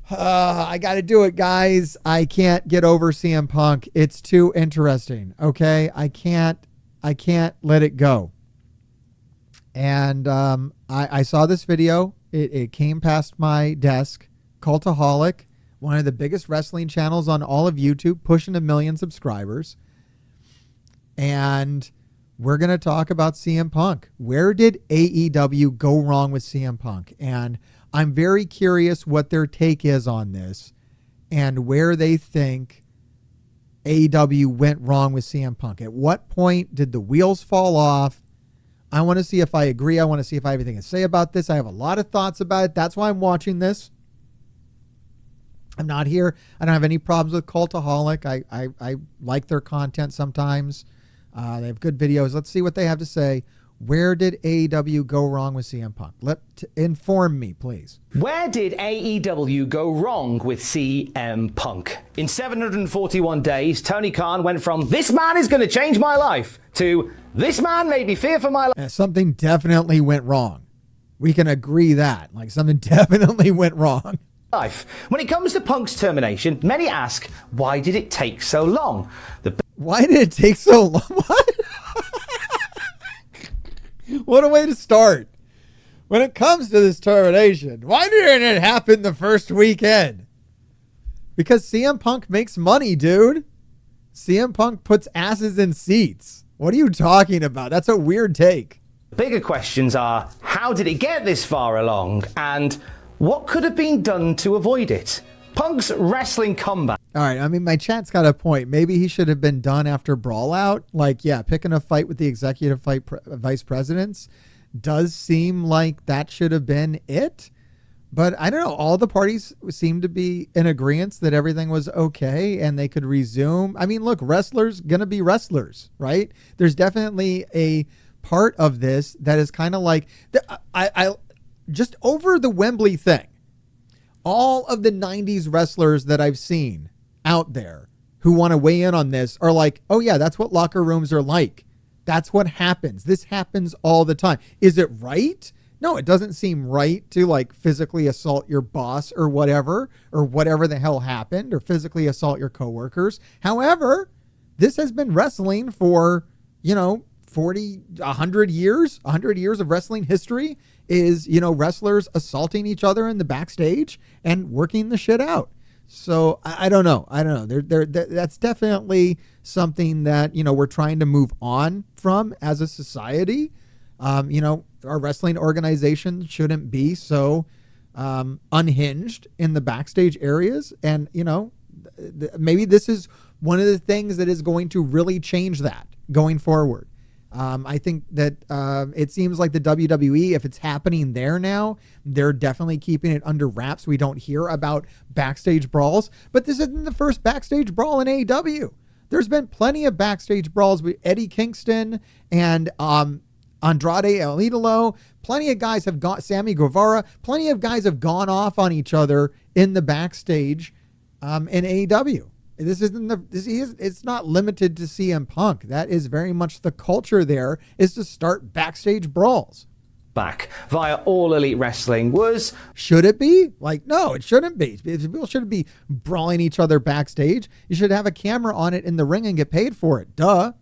I got to do it, guys. I can't get over CM Punk. It's too interesting. Okay. I can't let it go. And I saw this video. It came past my desk. Cultaholic, one of the biggest wrestling channels on all of YouTube, pushing 1 million subscribers. And we're going to talk about CM Punk. Where did AEW go wrong with CM Punk? And I'm very curious what their take is on this and where they think AEW went wrong with CM Punk. At what point did the wheels fall off? I want to see if I agree. I want to see if I have anything to say about this. I have a lot of thoughts about it. That's why I'm watching this. I'm not here. I don't have any problems with Cultaholic. I like their content sometimes. They have good videos. Let's see what they have to say. Where did AEW go wrong with CM Punk? Inform me, please. Where did AEW go wrong with CM Punk? In 741 days, Tony Khan went from, "This man is going to change my life," to, "This man made me fear for my life." Something definitely went wrong. We can agree that. Like, something definitely went wrong. When it comes to Punk's termination, many ask, why did it take so long? Why did it take so long? What? What a way to start. When it comes to this termination, why didn't it happen the first weekend? Because CM Punk makes money, dude. CM Punk puts asses in seats. What are you talking about? That's a weird take. Bigger questions are, how did it get this far along? And what could have been done to avoid it? Punk's wrestling comeback. All right, I mean, my chat's got a point. Maybe he should have been done after Brawl Out. Like, yeah, picking a fight with the executive vice presidents does seem like that should have been it. But I don't know. All the parties seem to be in agreement that everything was okay and they could resume. I mean, look, wrestlers going to be wrestlers, right? There's definitely a part of this that is kind of like, I just over the Wembley thing. All of the 90s wrestlers that I've seen out there who want to weigh in on this are like, oh yeah, that's what locker rooms are like. That's what happens. This happens all the time. Is it right? No, it doesn't seem right to like physically assault your boss or whatever the hell happened, or physically assault your coworkers. However, this has been wrestling for, 100 years of wrestling history is, wrestlers assaulting each other in the backstage and working the shit out. So I don't know. That's definitely something that, we're trying to move on from as a society. Our wrestling organization shouldn't be so unhinged in the backstage areas. And, maybe this is one of the things that is going to really change that going forward. I think that it seems like the WWE, if it's happening there now, they're definitely keeping it under wraps. We don't hear about backstage brawls, but this isn't the first backstage brawl in AEW. There's been plenty of backstage brawls with Eddie Kingston and Andrade El Idolo. Plenty of guys have got Sammy Guevara. Plenty of guys have gone off on each other in the backstage in AEW. It's not limited to CM Punk. That is very much the culture there, is to start backstage brawls. Back via All Elite Wrestling was... Should it be? Like, no, it shouldn't be. People shouldn't be brawling each other backstage. You should have a camera on it in the ring and get paid for it. Duh.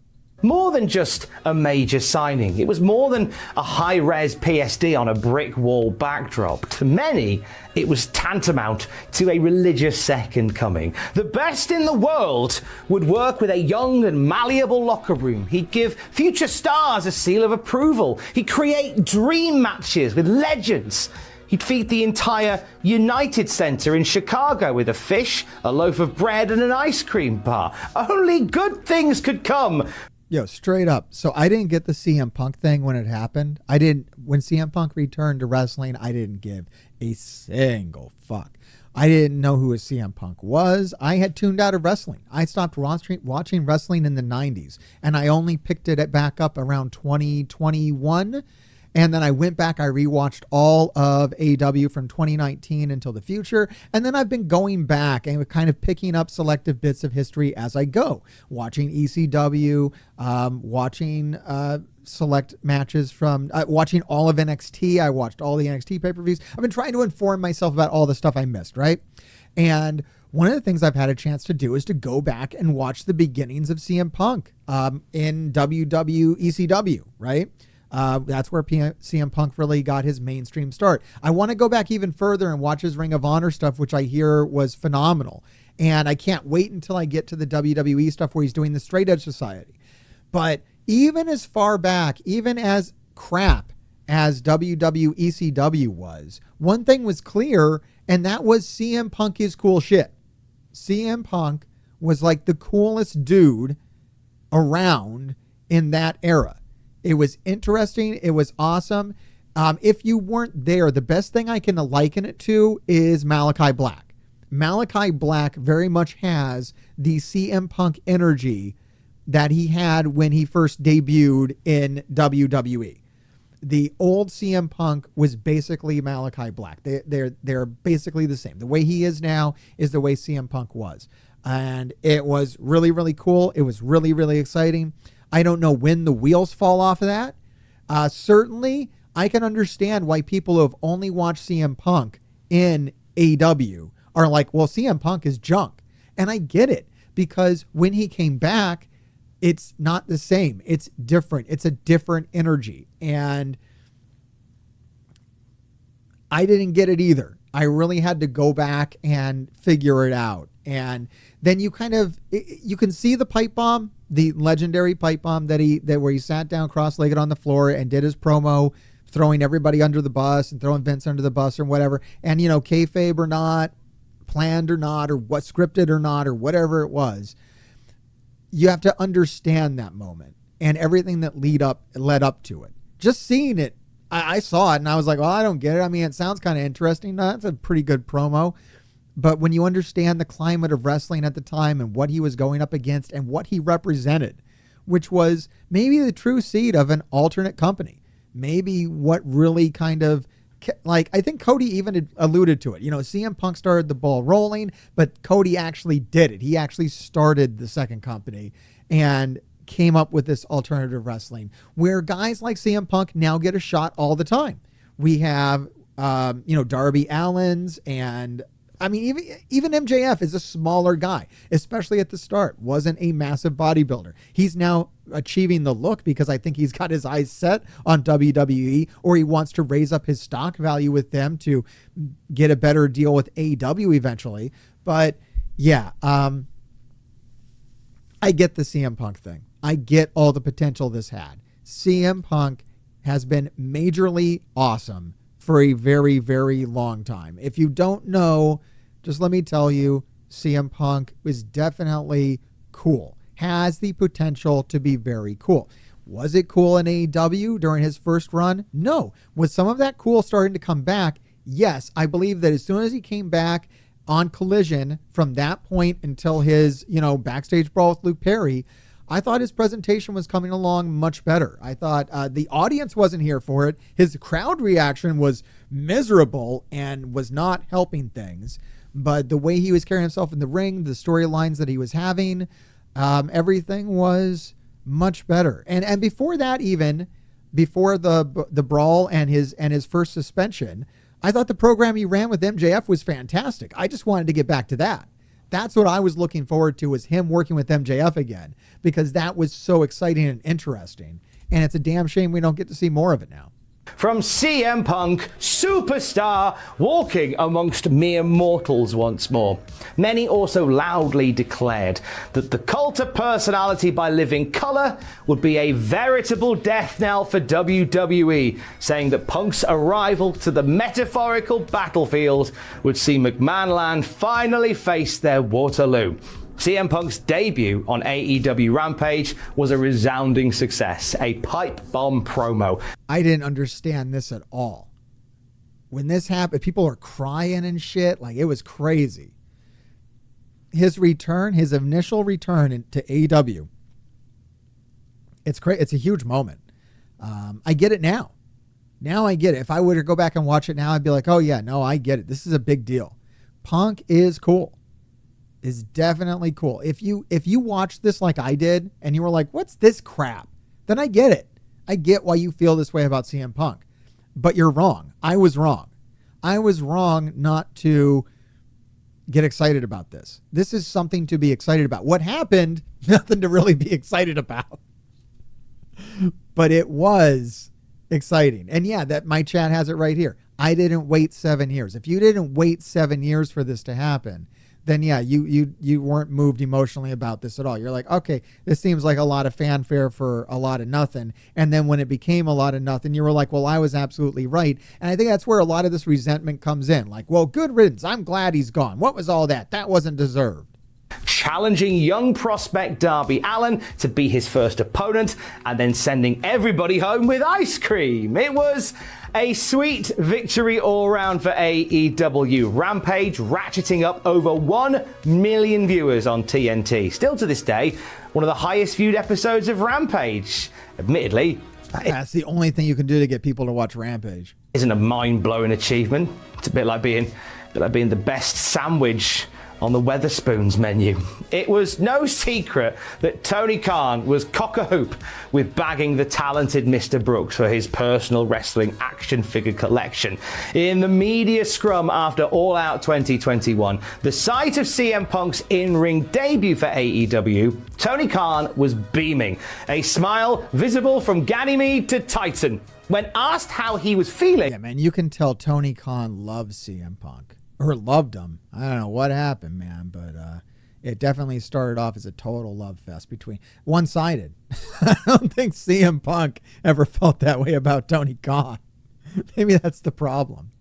More than just a major signing. It was more than a high-res PSD on a brick wall backdrop. To many, it was tantamount to a religious second coming. The best in the world would work with a young and malleable locker room. He'd give future stars a seal of approval. He'd create dream matches with legends. He'd feed the entire United Center in Chicago with a fish, a loaf of bread, and an ice cream bar. Only good things could come. Yo, straight up. So I didn't get the CM Punk thing when it happened. When CM Punk returned to wrestling, I didn't give a single fuck. I didn't know who a CM Punk was. I had tuned out of wrestling. I stopped watching wrestling in the 90s, and I only picked it back up around 2021. And then I went back, I rewatched all of AEW from 2019 until the future. And then I've been going back and kind of picking up selective bits of history as I go. Watching ECW, watching select matches from watching all of NXT. I watched all the NXT pay-per-views. I've been trying to inform myself about all the stuff I missed, right? And one of the things I've had a chance to do is to go back and watch the beginnings of CM Punk in ECW, right? That's where CM Punk really got his mainstream start. I want to go back even further and watch his Ring of Honor stuff, which I hear was phenomenal. And I can't wait until I get to the WWE stuff where he's doing the Straight Edge Society. But even as far back, even as crap as ECW was, one thing was clear, and that was CM Punk is cool shit. CM Punk was like the coolest dude around in that era. It was interesting. It was awesome. If you weren't there, the best thing I can liken it to is Malachi Black. Malachi Black very much has the CM Punk energy that he had when he first debuted in WWE. The old CM Punk was basically Malachi Black. They're basically the same. The way he is now is the way CM Punk was. And it was really, really cool. It was really, really exciting. I don't know when the wheels fall off of that. Certainly, I can understand why people who have only watched CM Punk in AEW are like, well, CM Punk is junk. And I get it, because when he came back, it's not the same. It's different. It's a different energy. And I didn't get it either. I really had to go back and figure it out. And then you can see the pipe bomb, the legendary pipe bomb where he sat down cross-legged on the floor and did his promo, throwing everybody under the bus and throwing Vince under the bus or whatever. And, kayfabe or not, planned or not, or what scripted or not, or whatever it was, you have to understand that moment and everything that led up to it. Just seeing it, I saw it and I was like, well, I don't get it. I mean, it sounds kind of interesting. That's a pretty good promo. But when you understand the climate of wrestling at the time and what he was going up against and what he represented, which was maybe the true seed of an alternate company, maybe what really kind of, like, I think Cody even alluded to it. CM Punk started the ball rolling, but Cody actually did it. He actually started the second company and came up with this alternative wrestling where guys like CM Punk now get a shot all the time. We have, Darby Allin's, and I mean, even MJF is a smaller guy, especially at the start, wasn't a massive bodybuilder. He's now achieving the look because I think he's got his eyes set on WWE, or he wants to raise up his stock value with them to get a better deal with AEW eventually. But yeah, I get the CM Punk thing. I get all the potential this had. CM Punk has been majorly awesome for a very, very long time. If you don't know, just let me tell you, CM Punk is definitely cool. Has the potential to be very cool. Was it cool in AEW during his first run? No. Was some of that cool starting to come back? Yes. I believe that as soon as he came back on Collision, from that point until his, backstage brawl with Luke Perry, I thought his presentation was coming along much better. I thought the audience wasn't here for it. His crowd reaction was miserable and was not helping things. But the way he was carrying himself in the ring, the storylines that he was having, everything was much better. And before that, even before the brawl and his first suspension, I thought the program he ran with MJF was fantastic. I just wanted to get back to that. That's what I was looking forward to, was him working with MJF again, because that was so exciting and interesting. And it's a damn shame we don't get to see more of it now. From CM Punk, superstar, walking amongst mere mortals once more. Many also loudly declared that the cult of personality by living colour would be a veritable death knell for WWE, saying that Punk's arrival to the metaphorical battlefield would see McMahon finally face their Waterloo. CM Punk's debut on AEW Rampage was a resounding success, a pipe bomb promo. I didn't understand this at all. When this happened, people were crying and shit. Like, it was crazy. His return, his initial return to AEW, it's great. It's a huge moment. I get it now. Now I get it. If I were to go back and watch it now, I'd be like, oh yeah, no, I get it. This is a big deal. Punk is cool. Is definitely cool. If you watched this like I did and you were like, what's this crap? Then I get it. I get why you feel this way about CM Punk, but you're wrong. I was wrong. I was wrong not to get excited about this. This is something to be excited about. What happened, nothing to really be excited about. But it was exciting. And yeah, that my chat has it right here. I didn't wait 7 years. If you didn't wait 7 years for this to happen, then yeah, you weren't moved emotionally about this at all. You're like, okay, this seems like a lot of fanfare for a lot of nothing. And then when it became a lot of nothing, you were like, well, I was absolutely right. And I think that's where a lot of this resentment comes in. Like, well, good riddance. I'm glad he's gone. What was all that? That wasn't deserved. Challenging young prospect Darby Allin to be his first opponent and then sending everybody home with ice cream. It was a sweet victory all round for AEW. Rampage ratcheting up over 1 million viewers on TNT. Still to this day, one of the highest viewed episodes of Rampage. Admittedly, that's the only thing you can do to get people to watch Rampage. Isn't a mind-blowing achievement. It's a bit like being the best sandwich on the Weatherspoons menu. It was no secret that Tony Khan was cock-a-hoop with bagging the talented Mr. Brooks for his personal wrestling action figure collection. In the media scrum after All Out 2021, the sight of CM Punk's in-ring debut for AEW, Tony Khan was beaming, a smile visible from Ganymede to Titan. When asked how he was feeling... Yeah, man, you can tell Tony Khan loves CM Punk. Or loved him. I don't know what happened, man, but it definitely started off as a total love fest between one-sided. I don't think CM Punk ever felt that way about Tony Khan. Maybe that's the problem.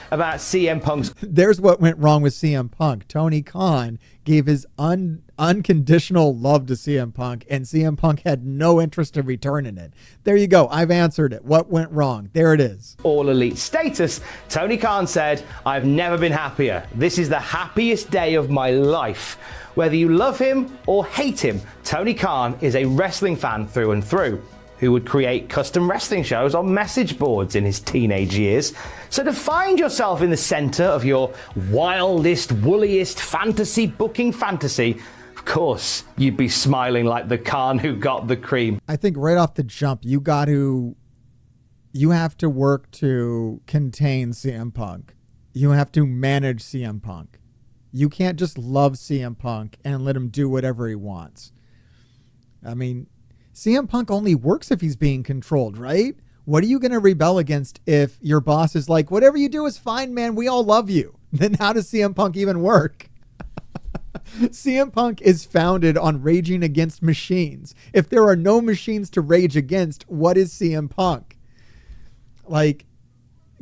About CM Punk's... There's what went wrong with CM Punk. Tony Khan gave his unconditional love to CM Punk, and CM Punk had no interest in returning it. There you go. I've answered it. What went wrong? There it is. All Elite status. Tony Khan said, "I've never been happier. This is the happiest day of my life." Whether you love him or hate him, Tony Khan is a wrestling fan through and through, who would create custom wrestling shows on message boards in his teenage years. So to find yourself in the center of your wildest, woolliest fantasy booking fantasy, of course, you'd be smiling like the Khan who got the cream. I think right off the jump, you have to work to contain CM Punk. You have to manage CM Punk. You can't just love CM Punk and let him do whatever he wants. I mean, CM Punk only works if he's being controlled, right? What are you going to rebel against if your boss is like, whatever you do is fine, man, we all love you? Then how does CM Punk even work? CM Punk is founded on raging against machines. If there are no machines to rage against, what is CM Punk? Like,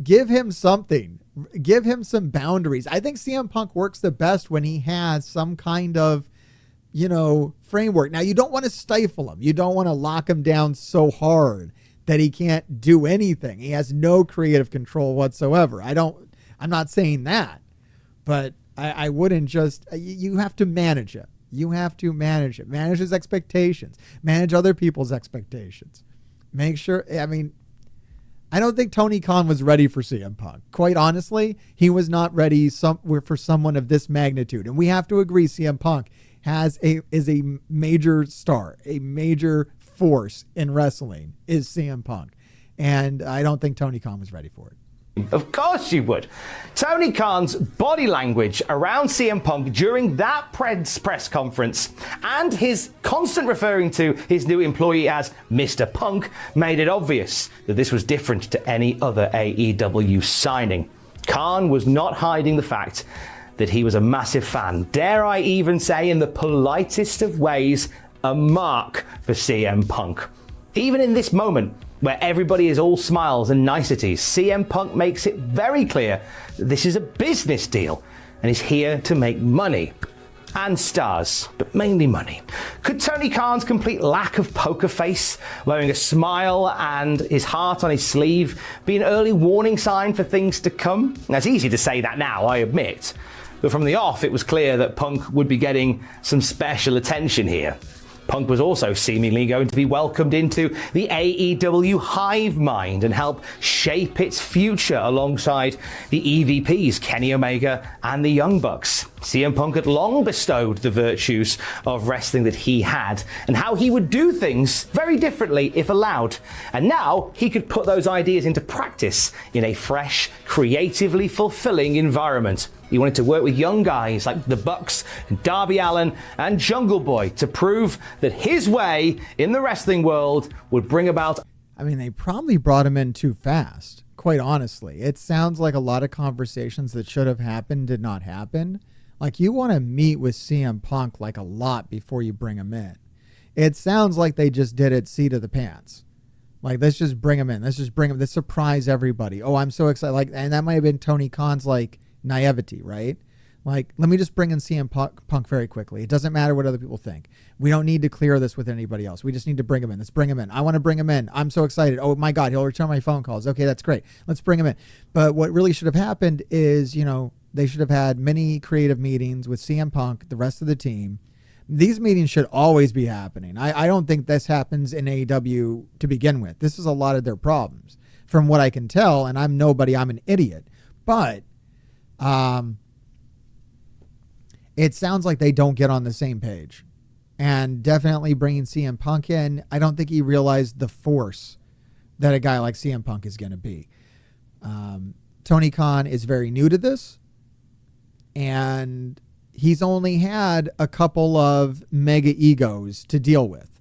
give him something. Give him some boundaries. I think CM Punk works the best when he has some kind of, framework. Now, you don't want to stifle him. You don't want to lock him down so hard that he can't do anything. He has no creative control whatsoever. I'm not saying that, but I wouldn't just, you have to manage it. You have to manage it. Manage his expectations. Manage other people's expectations. Make sure, I don't think Tony Khan was ready for CM Punk. Quite honestly, he was not ready for someone of this magnitude. And we have to agree CM Punk is a major star, a major force in wrestling is CM Punk. And I don't think Tony Khan was ready for it. Of course you would. Tony Khan's body language around CM Punk during that press conference and his constant referring to his new employee as Mr. Punk made it obvious that this was different to any other AEW signing. Khan was not hiding the fact that he was a massive fan, dare I even say in the politest of ways, a mark for CM Punk. Even in this moment, where everybody is all smiles and niceties, CM Punk makes it very clear that this is a business deal and is here to make money. And stars, but mainly money. Could Tony Khan's complete lack of poker face, wearing a smile and his heart on his sleeve, be an early warning sign for things to come? Now, it's easy to say that now, I admit. But from the off, it was clear that Punk would be getting some special attention here. Punk was also seemingly going to be welcomed into the AEW hive mind and help shape its future alongside the EVPs Kenny Omega and the Young Bucks. CM Punk had long bestowed the virtues of wrestling that he had, and how he would do things very differently if allowed. And now he could put those ideas into practice in a fresh, creatively fulfilling environment. He wanted to work with young guys like the Bucks and Darby Allin and Jungle Boy to prove that his way in the wrestling world would bring about... I mean, they probably brought him in too fast, quite honestly. It sounds like a lot of conversations that should have happened did not happen. Like, you want to meet with CM Punk like a lot before you bring him in. It sounds like they just did it seat of the pants. Like, let's just bring him in. Let's just bring him. Let's surprise everybody. Oh, I'm so excited. Like, and that might have been Tony Khan's like naivety, right? Like, let me just bring in CM Punk very quickly. It doesn't matter what other people think. We don't need to clear this with anybody else. We just need to bring him in. Let's bring him in. I want to bring him in. I'm so excited. Oh my God, he'll return my phone calls. Okay, that's great. Let's bring him in. But what really should have happened is, you know, they should have had many creative meetings with CM Punk, the rest of the team. These meetings should always be happening. I don't think this happens in AEW to begin with. This is a lot of their problems from what I can tell. And I'm nobody, I'm an idiot. But it sounds like they don't get on the same page. And definitely bringing CM Punk in, I don't think he realized the force that a guy like CM Punk is going to be. Tony Khan is very new to this. And he's only had a couple of mega egos to deal with.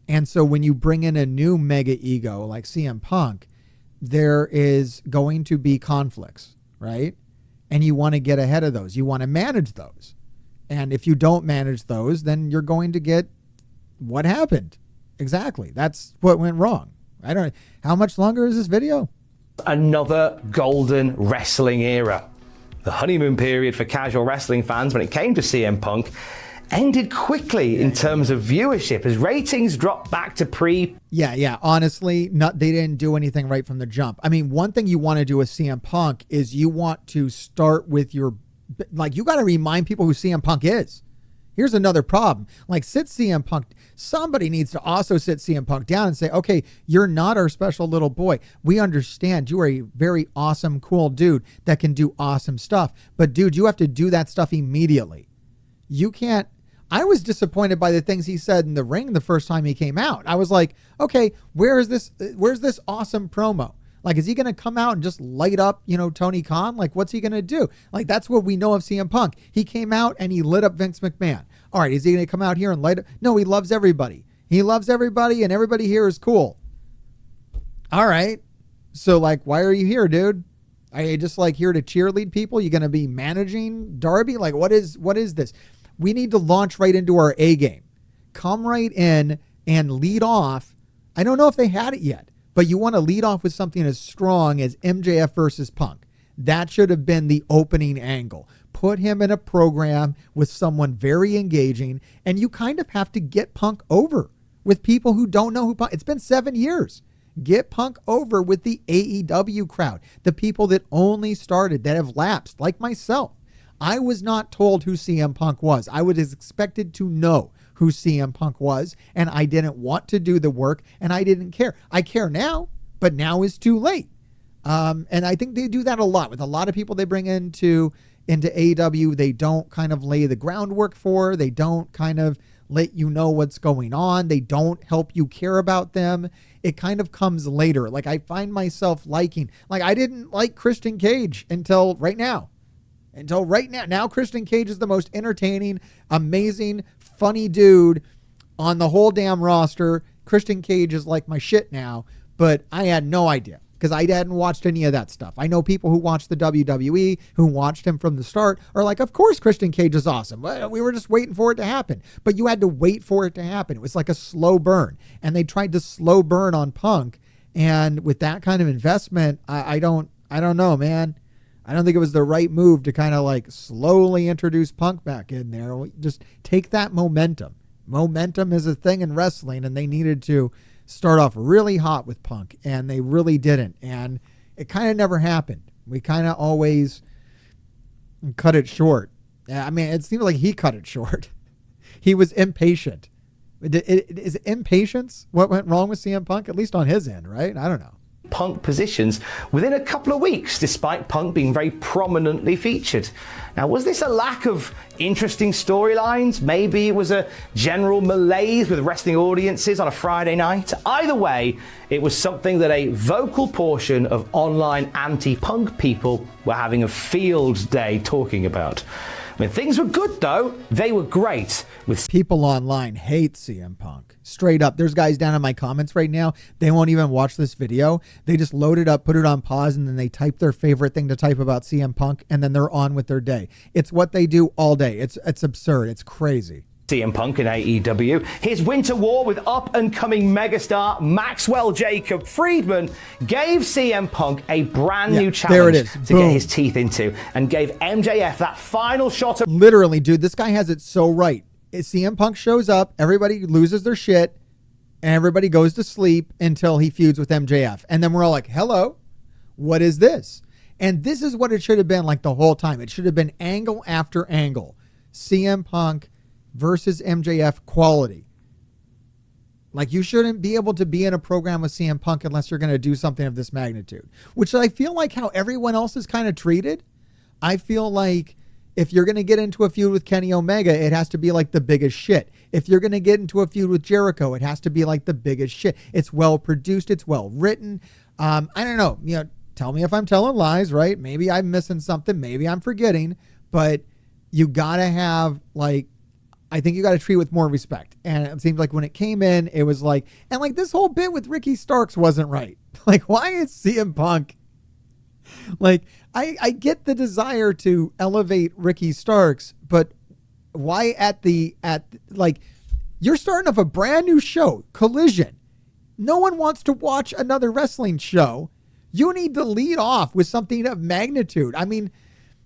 And so when you bring in a new mega ego like CM Punk, there is going to be conflicts, right? And you want to get ahead of those. You want to manage those. And if you don't manage those, then you're going to get what happened. Exactly. That's what went wrong. I don't know. How much longer is this video? Another golden wrestling era. The honeymoon period for casual wrestling fans when it came to CM Punk ended quickly in terms of viewership as ratings dropped back to Yeah. Honestly, they didn't do anything right from the jump. I mean, one thing you want to do with CM Punk is you want to start with you got to remind people who CM Punk is. Here's another problem. Like, sit CM Punk. Somebody needs to also sit CM Punk down and say, okay, you're not our special little boy. We understand you are a very awesome, cool dude that can do awesome stuff. But dude, you have to do that stuff immediately. You can't. I was disappointed by the things he said in the ring the first time he came out. I was like, okay, where's this awesome promo? Like, is he going to come out and just light up, Tony Khan? Like, what's he going to do? Like, that's what we know of CM Punk. He came out and he lit up Vince McMahon. All right, is he going to come out here and light up? No, he loves everybody. He loves everybody and everybody here is cool. All right. So, like, why are you here, dude? Are you just, like, here to cheerlead people? You going to be managing Darby? Like, what is this? We need to launch right into our A game. Come right in and lead off. I don't know if they had it yet. But you want to lead off with something as strong as MJF versus Punk. That should have been the opening angle. Put him in a program with someone very engaging, and you kind of have to get Punk over with people who don't know who Punk. It's been 7 years. Get Punk over with the AEW crowd, the people that only started, that have lapsed, like myself. I was not told who CM Punk was. I was expected to know who CM Punk was, and I didn't want to do the work, and I didn't care. I care now, but now is too late. And I think they do that a lot with a lot of people they bring into AEW. They don't kind of lay the groundwork for. They don't kind of let you know what's going on. They don't help you care about them. It kind of comes later. Like, I find myself I didn't like Christian Cage until right now. Now Christian Cage is the most entertaining, amazing, funny dude on the whole damn roster. Christian Cage is like my shit now, but I had no idea because I hadn't watched any of that stuff. I know people who watched the WWE, who watched him from the start, are like, of course Christian Cage is awesome. We were just waiting for it to happen. But you had to wait for it to happen. It was like a slow burn. And they tried to slow burn on Punk. And with that kind of investment, I don't know, man. I don't think it was the right move to kind of like slowly introduce Punk back in there. Just take that momentum. Momentum is a thing in wrestling, and they needed to start off really hot with Punk, and they really didn't. And it kind of never happened. We kind of always cut it short. I mean, it seemed like he cut it short. He was impatient. Is impatience what went wrong with CM Punk? At least on his end, right? I don't know. Punk positions within a couple of weeks, despite Punk being very prominently featured. Now, was this a lack of interesting storylines? Maybe it was a general malaise with wrestling audiences on a Friday night. Either way, it was something that a vocal portion of online anti-Punk people were having a field day talking about. When things were good, though, they were great. With people online hate CM Punk. Straight up. There's guys down in my comments right now. They won't even watch this video. They just load it up, put it on pause, and then they type their favorite thing to type about CM Punk, and then they're on with their day. It's what they do all day. It's absurd. It's crazy. CM Punk in AEW. His winter war with up-and-coming megastar Maxwell Jacob Friedman gave CM Punk a brand new challenge to get his teeth into, and gave MJF that final shot of... Literally, dude, this guy has it so right. CM Punk shows up, everybody loses their shit, and everybody goes to sleep until he feuds with MJF. And then we're all like, hello, what is this? And this is what it should have been like the whole time. It should have been angle after angle. CM Punk versus MJF quality. Like, you shouldn't be able to be in a program with CM Punk unless you're going to do something of this magnitude, which I feel like how everyone else is kind of treated. I feel like if you're going to get into a feud with Kenny Omega, it has to be like the biggest shit. If you're going to get into a feud with Jericho, it has to be like the biggest shit. It's well produced. It's well written. I don't know. You know, tell me if I'm telling lies, right? Maybe I'm missing something. Maybe I'm forgetting. But you got to have, like, I think you got to treat with more respect. And it seems like when it came in, it was like, and like this whole bit with Ricky Starks wasn't right. Like, why is CM Punk? Like, I get the desire to elevate Ricky Starks, but why like, you're starting off a brand new show, Collision. No one wants to watch another wrestling show. You need to lead off with something of magnitude. I mean,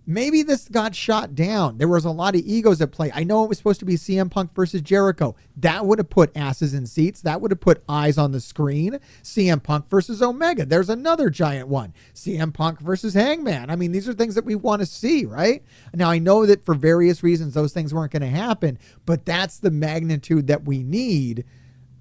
maybe this got shot down. There was a lot of egos at play. I know it was supposed to be CM Punk versus Jericho. That would have put asses in seats. That would have put eyes on the screen. CM Punk versus Omega. There's another giant one. CM Punk versus Hangman. I mean, these are things that we want to see, right? Now, I know that for various reasons, those things weren't going to happen, but that's the magnitude that we need.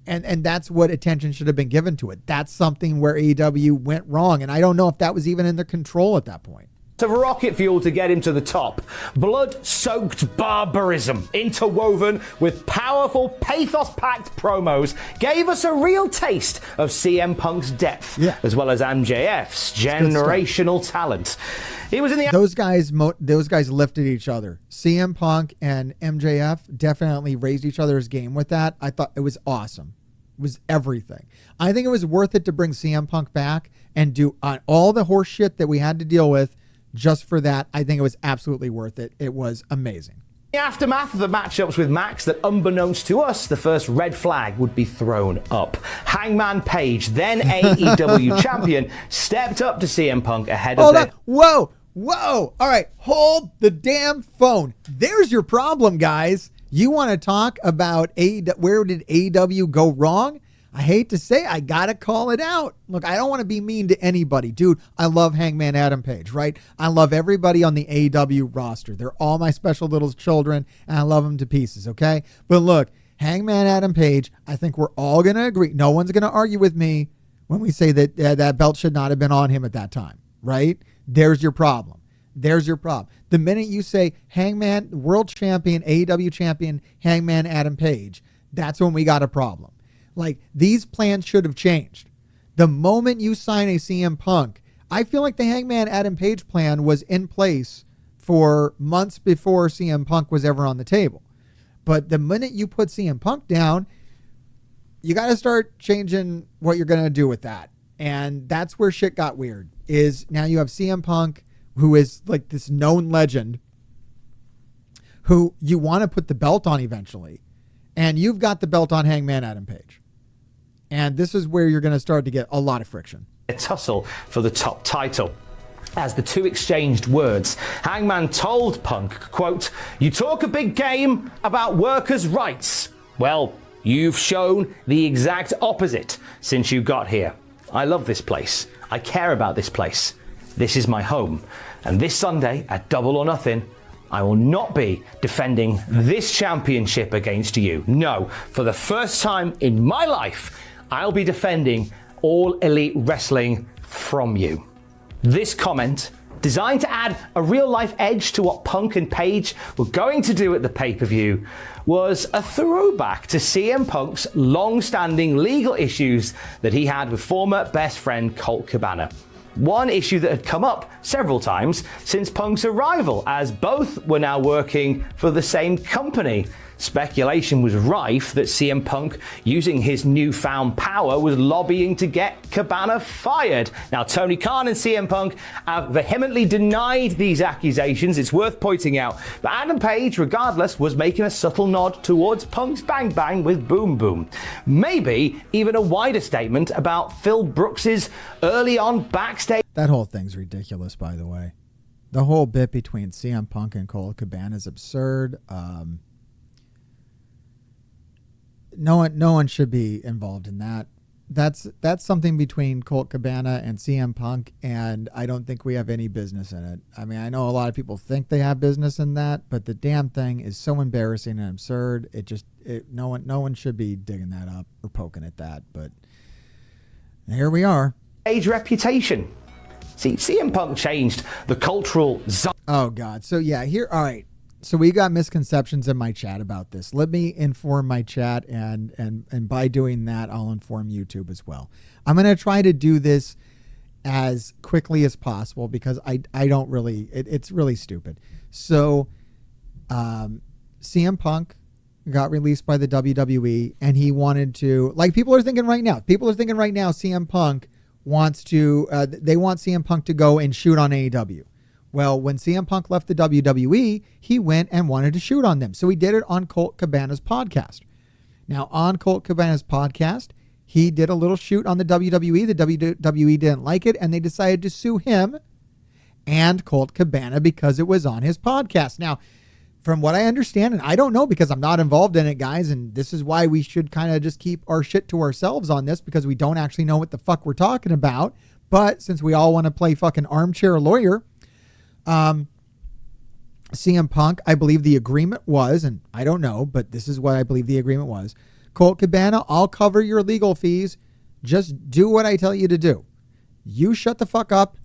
And that's what attention should have been given to it. That's something where AEW went wrong. And I don't know if that was even in their control at that point. Of rocket fuel to get him to the top. Blood-soaked barbarism interwoven with powerful pathos-packed promos gave us a real taste of CM Punk's depth, as well as MJF's generational talent. It was in the those guys lifted each other. CM Punk and MJF definitely raised each other's game with that. I thought it was awesome. It was everything. I think it was worth it to bring CM Punk back and do all the horse shit that we had to deal with. Just for that, I think it was absolutely worth it. It was amazing. The aftermath of the matchups with Max, that unbeknownst to us, the first red flag would be thrown up. Hangman Page, then AEW champion, stepped up to CM Punk ahead of their... Whoa! All right, hold the damn phone. There's your problem, guys. You want to talk about where did AEW go wrong? I hate to say, I got to call it out. Look, I don't want to be mean to anybody. Dude, I love Hangman Adam Page, right? I love everybody on the AEW roster. They're all my special little children, and I love them to pieces, okay? But look, Hangman Adam Page, I think we're all going to agree. No one's going to argue with me when we say that that belt should not have been on him at that time, right? There's your problem. The minute you say Hangman, world champion, AEW champion, Hangman Adam Page, that's when we got a problem. Like, these plans should have changed. The moment you sign a CM Punk, I feel like the Hangman Adam Page plan was in place for months before CM Punk was ever on the table. But the minute you put CM Punk down, you got to start changing what you're going to do with that. And that's where shit got weird, is now you have CM Punk, who is like this known legend, who you want to put the belt on eventually. And you've got the belt on Hangman Adam Page. And this is where you're going to start to get a lot of friction. A tussle for the top title. As the two exchanged words, Hangman told Punk, quote, "You talk a big game about workers' rights. Well, you've shown the exact opposite since you got here. I love this place. I care about this place. This is my home. And this Sunday at Double or Nothing, I will not be defending this championship against you. No, for the first time in my life, I'll be defending All Elite Wrestling from you. This comment, designed to add a real-life edge to what Punk and Page were going to do at the pay-per-view, was a throwback to CM Punk's long-standing legal issues that he had with former best friend Colt Cabana. One issue that had come up several times since Punk's arrival, as both were now working for the same company. Speculation was rife that CM Punk, using his newfound power, was lobbying to get Cabana fired. Now, Tony Khan and CM Punk have vehemently denied these accusations, it's worth pointing out. But Adam Page, regardless, was making a subtle nod towards Punk's Bang Bang with Boom Boom. Maybe even a wider statement about Phil Brooks's early on backstage. That whole thing's ridiculous, by the way. The whole bit between CM Punk and Colt Cabana is absurd. No one should be involved in that. That's something between Colt Cabana and CM Punk, and I don't think we have any business in it. I mean, I know a lot of people think they have business in that, but the damn thing is so embarrassing and absurd. No one should be digging that up or poking at that. But here we are. Age reputation. See, CM Punk changed the cultural zone. Oh God. So yeah, here. All right. So we got misconceptions in my chat about this. Let me inform my chat, and by doing that, I'll inform YouTube as well. I'm going to try to do this as quickly as possible because I don't really, it's really stupid. So CM Punk got released by the WWE, and he wanted to, like people are thinking right now, CM Punk wants to, they want CM Punk to go and shoot on AEW. Well, when CM Punk left the WWE, he went and wanted to shoot on them. So he did it on Colt Cabana's podcast. Now, on Colt Cabana's podcast, he did a little shoot on the WWE. The WWE didn't like it, and they decided to sue him and Colt Cabana because it was on his podcast. Now, from what I understand, and I don't know because I'm not involved in it, guys, and this is why we should kind of just keep our shit to ourselves on this because we don't actually know what the fuck we're talking about. But since we all want to play fucking armchair lawyer, CM Punk, I believe the agreement was, and I don't know, but this is what I believe the agreement was. Colt Cabana, I'll cover your legal fees. Just do what I tell you to do. You shut the fuck up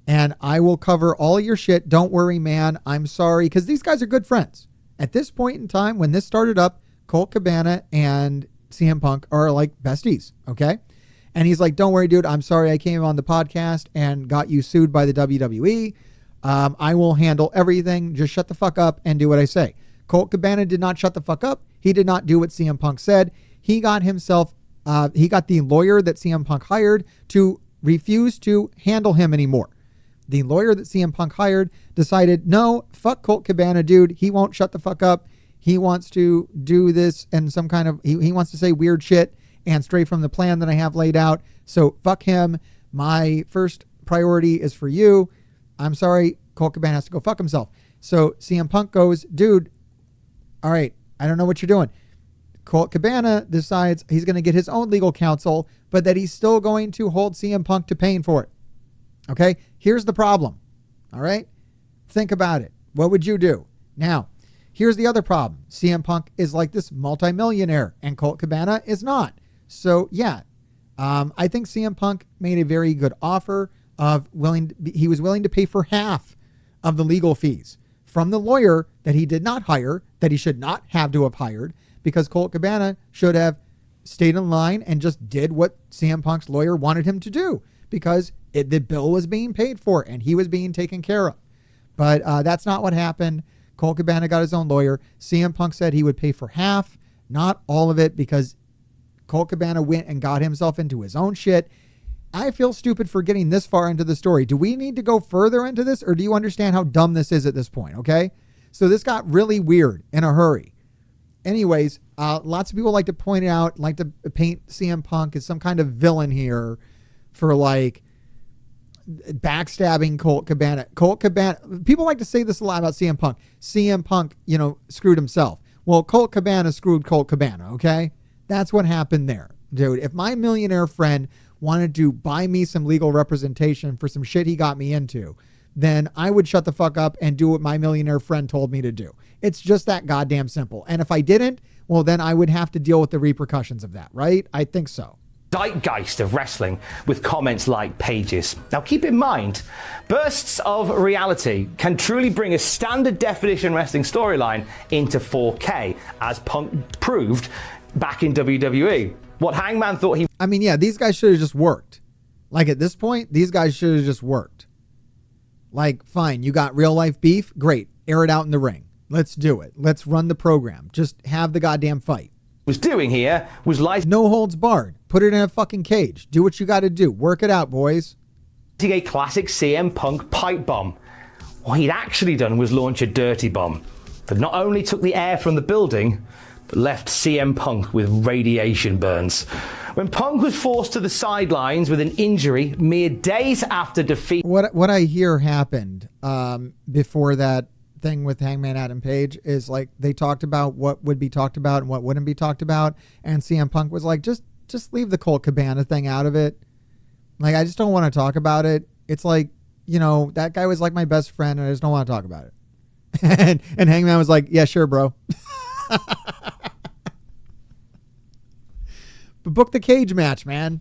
and I will cover all your shit. Don't worry, man. I'm sorry. Because these guys are good friends. At this point in time, when this started up, Colt Cabana and CM Punk are like besties. Okay. And he's like, don't worry, dude. I'm sorry. I came on the podcast and got you sued by the WWE. I will handle everything. Just shut the fuck up and do what I say. Colt Cabana did not shut the fuck up. He did not do what CM Punk said. He got the lawyer that CM Punk hired to refuse to handle him anymore. The lawyer that CM Punk hired decided, no, fuck Colt Cabana, dude. He won't shut the fuck up. He wants to do this and some kind of, he wants to say weird shit and stray from the plan that I have laid out. So fuck him. My first priority is for you. I'm sorry, Colt Cabana has to go fuck himself. So CM Punk goes, dude, all right, I don't know what you're doing. Colt Cabana decides he's going to get his own legal counsel, but that he's still going to hold CM Punk to paying for it. Okay, here's the problem. All right, think about it. What would you do? Now, here's the other problem. CM Punk is like this multimillionaire, and Colt Cabana is not. So yeah, I think CM Punk made a very good offer. He was willing to pay for half of the legal fees from the lawyer that he did not hire, that he should not have to have hired, because Colt Cabana should have stayed in line and just did what CM Punk's lawyer wanted him to do because the bill was being paid for and he was being taken care of. But that's not what happened. Colt Cabana got his own lawyer. CM Punk said he would pay for half, not all of it, because Colt Cabana went and got himself into his own shit. I feel stupid for getting this far into the story. Do we need to go further into this, or do you understand how dumb this is at this point? Okay. So this got really weird in a hurry. Anyways, lots of people like to point out, like to paint CM Punk as some kind of villain here for like backstabbing Colt Cabana. People like to say this a lot about CM Punk. CM Punk, screwed himself. Well, Colt Cabana screwed Colt Cabana. Okay. That's what happened there, dude. If my millionaire friend wanted to buy me some legal representation for some shit he got me into, then I would shut the fuck up and do what my millionaire friend told me to do. It's just that goddamn simple. And if I didn't, well, then I would have to deal with the repercussions of that, right? I think so. zeitgeist of wrestling with comments like Page's. Now keep in mind, bursts of reality can truly bring a standard definition wrestling storyline into 4K, as Punk proved back in WWE. What Hangman thought he... I mean, yeah, these guys should have just worked. Like at this point, these guys should have just worked. Like, fine, you got real life beef? Great. Air it out in the ring. Let's do it. Let's run the program. Just have the goddamn fight. Was doing here was life. No holds barred. Put it in a fucking cage. Do what you got to do. Work it out, boys. A classic CM Punk pipe bomb. What he'd actually done was launch a dirty bomb that not only took the air from the building, but left CM Punk with radiation burns. When Punk was forced to the sidelines with an injury mere days after defeat. What I hear happened before that thing with Hangman Adam Page is like they talked about what would be talked about and what wouldn't be talked about, and CM Punk was like, just leave the Colt Cabana thing out of it. Like, I just don't want to talk about it. It's like, you know, that guy was like my best friend and I just don't want to talk about it. and Hangman was like, yeah, sure, bro. But book the cage match, man.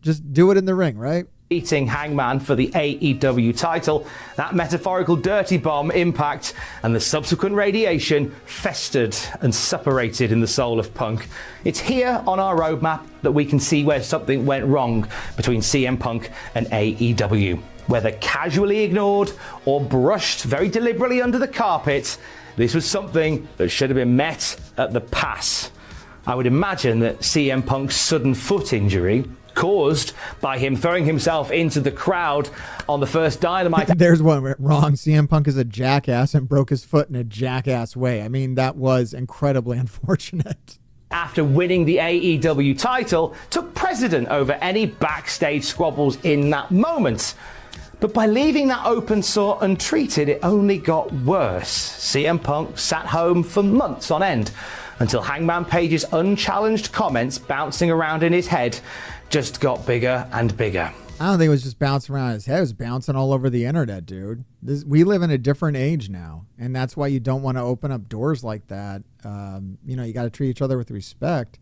Just do it in the ring, right? Beating Hangman for the AEW title, that metaphorical dirty bomb impact and the subsequent radiation festered and suppurated in the soul of Punk. It's here on our roadmap that we can see where something went wrong between CM Punk and AEW. Whether casually ignored or brushed very deliberately under the carpet, this was something that should have been met at the pass. I would imagine that CM Punk's sudden foot injury, caused by him throwing himself into the crowd on the first Dynamite. There's one wrong. CM Punk is a jackass and broke his foot in a jackass way. I mean, that was incredibly unfortunate. After winning the AEW title, took precedent over any backstage squabbles in that moment. But by leaving that open sore untreated, it only got worse. CM Punk sat home for months on end until Hangman Page's unchallenged comments bouncing around in his head just got bigger and bigger. I don't think it was just bouncing around his head. It was bouncing all over the internet, dude. We live in a different age now, and that's why you don't want to open up doors like that. You know, you got to treat each other with respect,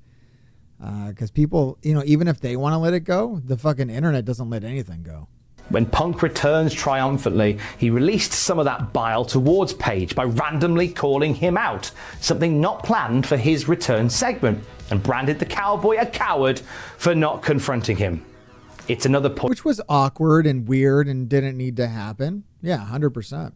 because people, you know, even if they want to let it go, the fucking internet doesn't let anything go. When Punk returns triumphantly, he released some of that bile towards Page by randomly calling him out, something not planned for his return segment, and branded the cowboy a coward for not confronting him. It's another point. Which was awkward and weird and didn't need to happen. Yeah, 100%.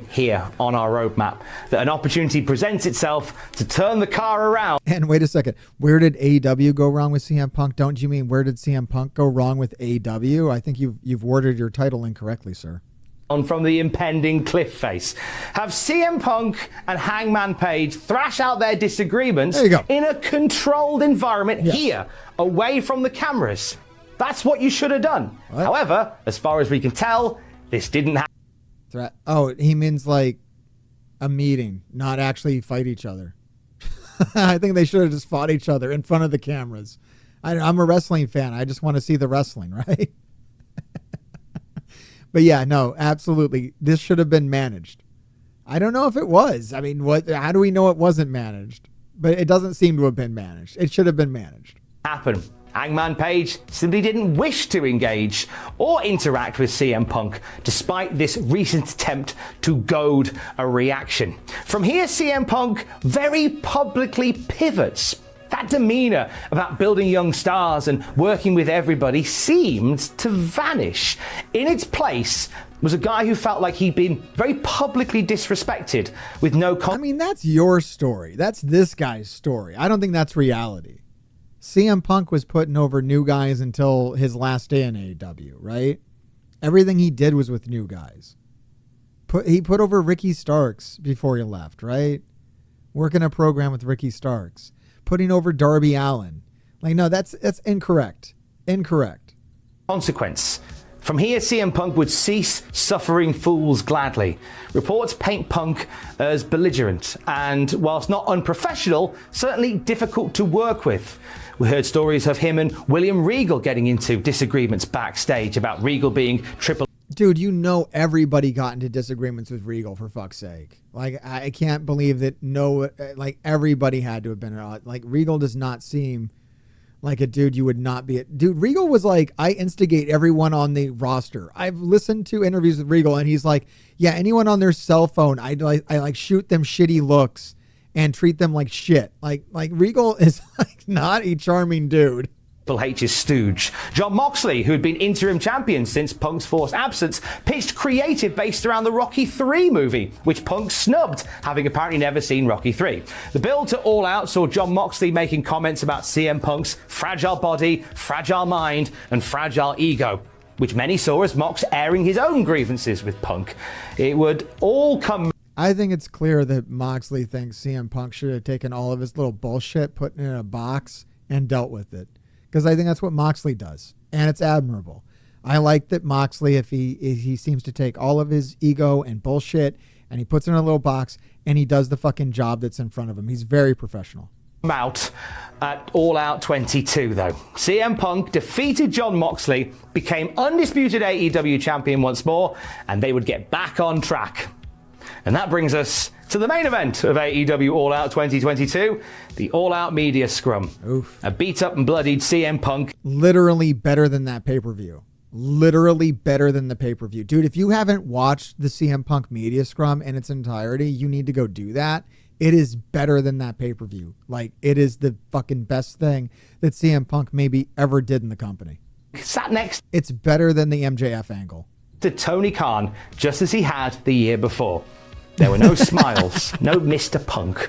Here on our roadmap that an opportunity presents itself to turn the car around. And wait a second, where did AEW go wrong with CM Punk? Don't you mean where did CM Punk go wrong with AEW? I think you've worded your title incorrectly, sir. On from the impending cliff face. Have CM Punk and Hangman Page thrash out their disagreements in a controlled environment here, away from the cameras. That's what you should have done. What? However, as far as we can tell, this didn't happen. Oh, he means like a meeting, not actually fight each other. I think they should have just fought each other in front of the cameras. I'm a wrestling fan. I just want to see the wrestling, right? But yeah, no, absolutely. This should have been managed. I don't know if it was. I mean, how do we know it wasn't managed? But it doesn't seem to have been managed. It should have been managed. Happen. Hangman Page simply didn't wish to engage or interact with CM Punk, despite this recent attempt to goad a reaction. From here, CM Punk very publicly pivots. That demeanor about building young stars and working with everybody seemed to vanish. In its place was a guy who felt like he'd been very publicly disrespected with no... I mean, that's your story. That's this guy's story. I don't think that's reality. CM Punk was putting over new guys until his last day in AEW, right? Everything he did was with new guys. He put over Ricky Starks before he left, right? Working a program with Ricky Starks. Putting over Darby Allin. Like, no, that's incorrect. Incorrect. Consequence. From here, CM Punk would cease suffering fools gladly. Reports paint Punk as belligerent and, whilst not unprofessional, certainly difficult to work with. We heard stories of him and William Regal getting into disagreements backstage about Regal being triple... Dude, you know everybody got into disagreements with Regal, for fuck's sake. Like, I can't believe that everybody had to have been... Like, Regal does not seem like a dude you would not be. Dude, Regal was like, I instigate everyone on the roster. I've listened to interviews with Regal, and he's like, yeah, anyone on their cell phone, I like shoot them shitty looks and treat them like shit. Like Regal is like not a charming dude. Triple H's stooge. Jon Moxley, who had been interim champion since Punk's forced absence, pitched creative based around the Rocky III movie, which Punk snubbed, having apparently never seen Rocky III. The build to All Out saw Jon Moxley making comments about CM Punk's fragile body, fragile mind, and fragile ego, which many saw as Mox airing his own grievances with Punk. It would all come... I think it's clear that Moxley thinks CM Punk should have taken all of his little bullshit, put it in a box, and dealt with it. Because I think that's what Moxley does, and it's admirable. I like that Moxley, if he seems to take all of his ego and bullshit, and he puts it in a little box, and he does the fucking job that's in front of him. He's very professional. Out at All Out 22, though. CM Punk defeated Jon Moxley, became undisputed AEW champion once more, and they would get back on track. And that brings us to the main event of AEW All Out 2022, the All Out Media Scrum. Oof. A beat-up and bloodied CM Punk. Literally better than that pay-per-view. Literally better than the pay-per-view. Dude, if you haven't watched the CM Punk Media Scrum in its entirety, you need to go do that. It is better than that pay-per-view. Like, it is the fucking best thing that CM Punk maybe ever did in the company. Sat next. It's better than the MJF angle. To Tony Khan, just as he had the year before. There were no smiles, no Mr. Punk.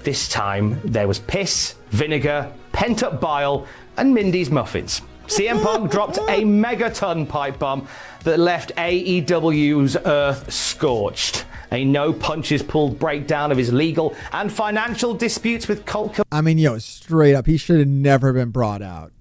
This time, there was piss, vinegar, pent-up bile, and Mindy's muffins. CM Punk dropped a megaton pipe bomb that left AEW's earth scorched. A no punches pulled breakdown of his legal and financial disputes with Colt. I mean, straight up, he should have never been brought out.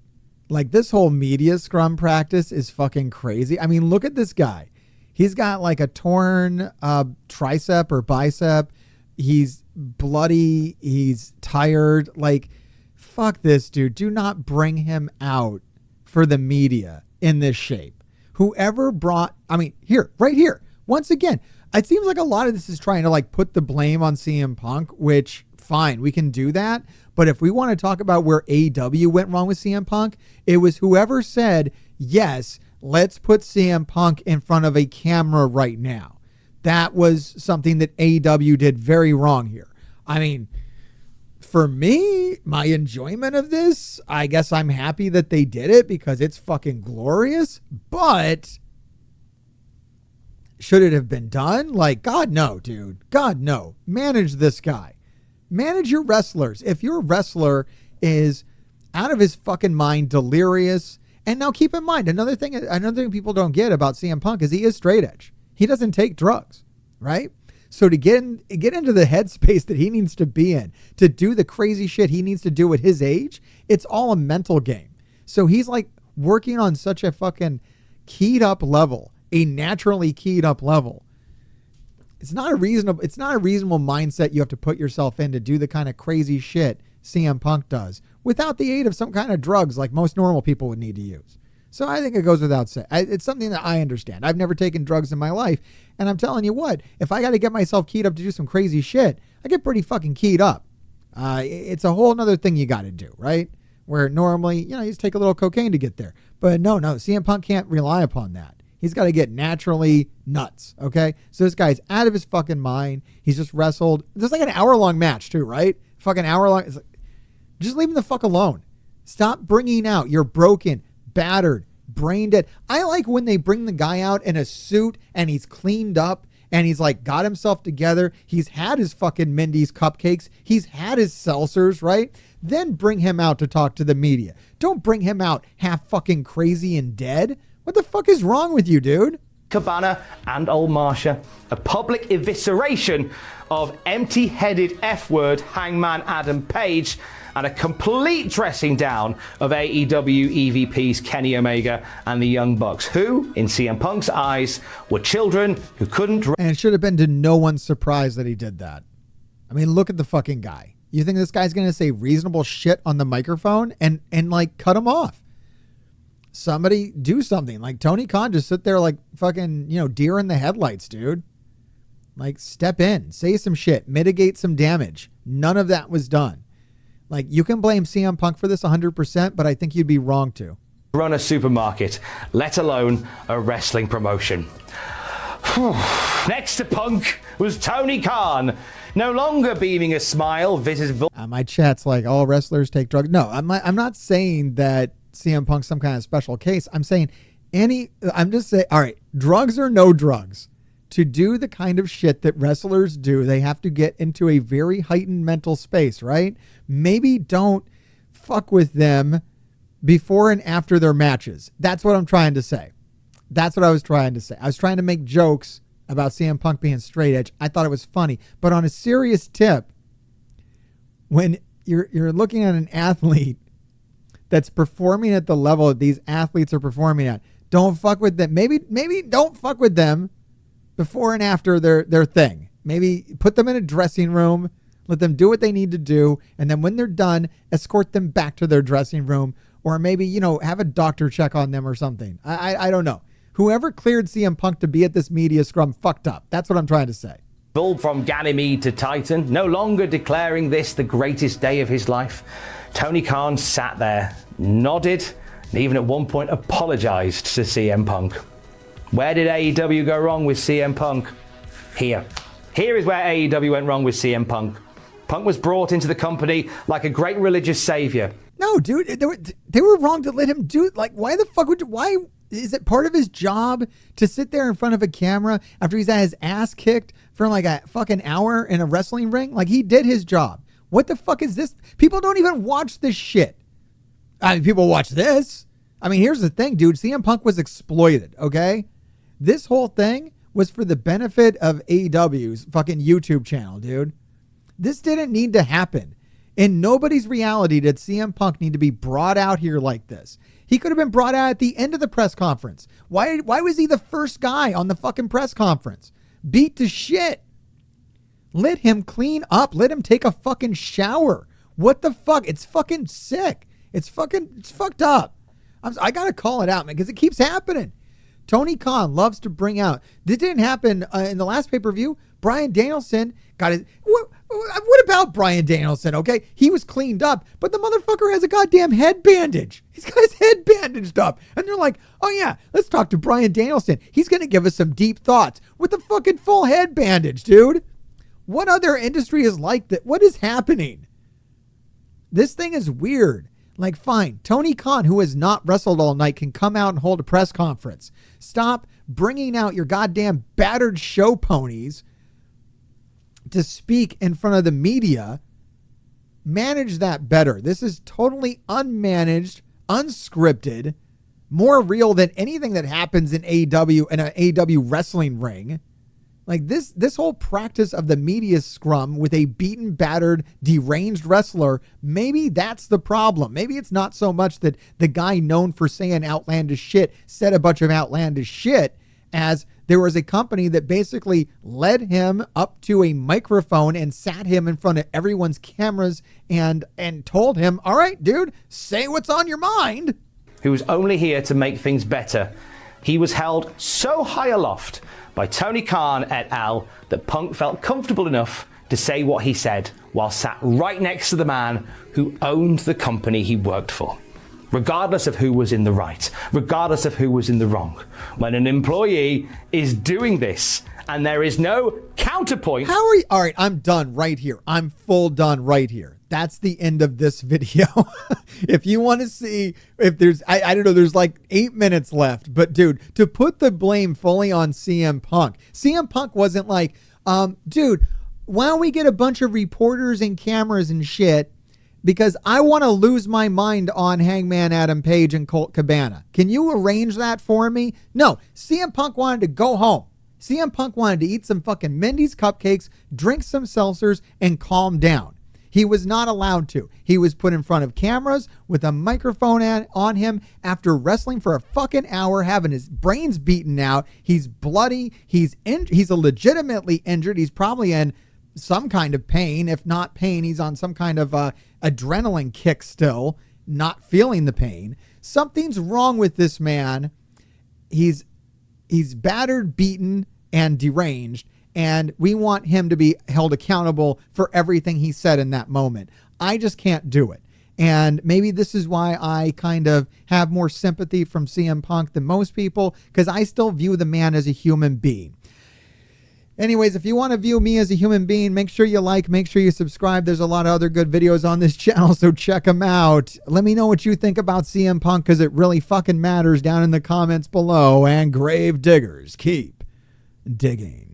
Like, this whole media scrum practice is fucking crazy. I mean, look at this guy. He's got like a torn tricep or bicep. He's bloody. He's tired. Like, fuck this dude. Do not bring him out for the media in this shape. Whoever brought, right here. Once again, it seems like a lot of this is trying to like put the blame on CM Punk, which fine, we can do that. But if we want to talk about where AEW went wrong with CM Punk, it was whoever said, yes, let's put CM Punk in front of a camera right now. That was something that AEW did very wrong here. I mean, for me, my enjoyment of this, I guess I'm happy that they did it because it's fucking glorious. But should it have been done? Like, God, no, dude. God, no. Manage this guy. Manage your wrestlers. If your wrestler is out of his fucking mind, delirious. And now keep in mind, another thing people don't get about CM Punk is he is straight edge. He doesn't take drugs, right? So to get into the headspace that he needs to be in, to do the crazy shit he needs to do at his age, it's all a mental game. So he's like working on such a fucking keyed up level, a naturally keyed up level. It's not a reasonable mindset you have to put yourself in to do the kind of crazy shit CM Punk does without the aid of some kind of drugs like most normal people would need to use. So I think it goes without saying. It's something that I understand. I've never taken drugs in my life. And I'm telling you what, if I got to get myself keyed up to do some crazy shit, I get pretty fucking keyed up. It's a whole nother thing you got to do, right? Where normally, you just take a little cocaine to get there. But no, CM Punk can't rely upon that. He's got to get naturally nuts, okay? So this guy's out of his fucking mind. He's just wrestled. There's like an hour-long match too, right? Fucking hour-long. It's like, just leave him the fuck alone. Stop bringing out your broken, battered, brain dead. I like when they bring the guy out in a suit and he's cleaned up and he's like got himself together. He's had his fucking Mindy's cupcakes. He's had his seltzers, right? Then bring him out to talk to the media. Don't bring him out half fucking crazy and dead. What the fuck is wrong with you, dude? Cabana and old Marsha, a public evisceration of empty-headed F-word Hangman Adam Page, and a complete dressing down of AEW EVPs Kenny Omega and the Young Bucks, who, in CM Punk's eyes, were children who couldn't... And it should have been to no one's surprise that he did that. I mean, look at the fucking guy. You think this guy's going to say reasonable shit on the microphone and like cut him off? Somebody do something. Like Tony Khan just sit there like fucking, deer in the headlights, dude. Like step in, say some shit, mitigate some damage. None of that was done. Like, you can blame CM Punk for this 100%, but I think you'd be wrong to. Run a supermarket, let alone a wrestling promotion. Next to Punk was Tony Khan, no longer beaming a smile, visible. My chat's like, all wrestlers take drugs. No, I'm not saying that CM Punk's some kind of special case. I'm saying I'm just saying, all right, drugs or no drugs, to do the kind of shit that wrestlers do, they have to get into a very heightened mental space, right? Maybe don't fuck with them before and after their matches. That's what I'm trying to say. That's what I was trying to say. I was trying to make jokes about CM Punk being straight edge. I thought it was funny. But on a serious tip, when you're looking at an athlete that's performing at the level that these athletes are performing at, don't fuck with them. Maybe don't fuck with them before and after their thing. Maybe put them in a dressing room, let them do what they need to do, and then when they're done, escort them back to their dressing room, or maybe, have a doctor check on them or something. I don't know. Whoever cleared CM Punk to be at this media scrum fucked up. That's what I'm trying to say. From Ganymede to Titan, no longer declaring this the greatest day of his life, Tony Khan sat there, nodded, and even at one point apologized to CM Punk. Where did AEW go wrong with CM Punk? Here. Here is where AEW went wrong with CM Punk. Punk was brought into the company like a great religious savior. No, dude, they were wrong to let him do, like, why is it part of his job to sit there in front of a camera after he's had his ass kicked for like a fucking hour in a wrestling ring? Like, he did his job. What the fuck is this? People don't even watch this shit. I mean, people watch this. I mean, here's the thing, dude. CM Punk was exploited, okay? This whole thing was for the benefit of AEW's fucking YouTube channel, dude. This didn't need to happen. In nobody's reality did CM Punk need to be brought out here like this. He could have been brought out at the end of the press conference. Why was he the first guy on the fucking press conference? Beat to shit. Let him clean up. Let him take a fucking shower. What the fuck? It's fucking sick. It's fucked up. I gotta call it out, man, because it keeps happening. Tony Khan loves to bring out. This didn't happen in the last pay-per-view. Bryan Danielson got his... What about Bryan Danielson, okay? He was cleaned up, but the motherfucker has a goddamn head bandage. He's got his head bandaged up. And they're like, oh yeah, let's talk to Bryan Danielson. He's going to give us some deep thoughts with a fucking full head bandage, dude. What other industry is like that? What is happening? This thing is weird. Like, fine, Tony Khan, who has not wrestled all night, can come out and hold a press conference. Stop bringing out your goddamn battered show ponies to speak in front of the media. Manage that better. This is totally unmanaged, unscripted, more real than anything that happens in AEW and an AEW wrestling ring. Like, this whole practice of the media scrum with a beaten, battered, deranged wrestler, maybe that's the problem. Maybe it's not so much that the guy known for saying outlandish shit said a bunch of outlandish shit, as there was a company that basically led him up to a microphone and sat him in front of everyone's cameras and told him, all right, dude, say what's on your mind. Who was only here to make things better. He was held so high aloft by Tony Khan et al. That Punk felt comfortable enough to say what he said while sat right next to the man who owned the company he worked for. Regardless of who was in the right, regardless of who was in the wrong. When an employee is doing this and there is no counterpoint. How are you? All right, I'm done right here. I'm full done right here. That's the end of this video. If you want to see if there's, I don't know, there's like 8 minutes left. But dude, to put the blame fully on CM Punk wasn't like, dude, why don't we get a bunch of reporters and cameras and shit, because I want to lose my mind on Hangman Adam Page and Colt Cabana. Can you arrange that for me? No, CM Punk wanted to go home. CM Punk wanted to eat some fucking Mindy's cupcakes, drink some seltzers, and calm down. He was not allowed to. He was put in front of cameras with a microphone on him after wrestling for a fucking hour, having his brains beaten out. He's bloody. He's legitimately injured. He's probably in some kind of pain. If not pain, he's on some kind of adrenaline kick still, not feeling the pain. Something's wrong with this man. He's battered, beaten, and deranged, and we want him to be held accountable for everything he said in that moment. I just can't do it. And maybe this is why I kind of have more sympathy from CM Punk than most people, because I still view the man as a human being. Anyways, if you want to view me as a human being, make sure you like, make sure you subscribe. There's a lot of other good videos on this channel, so check them out. Let me know what you think about CM Punk, because it really fucking matters, down in the comments below. And grave diggers, keep digging.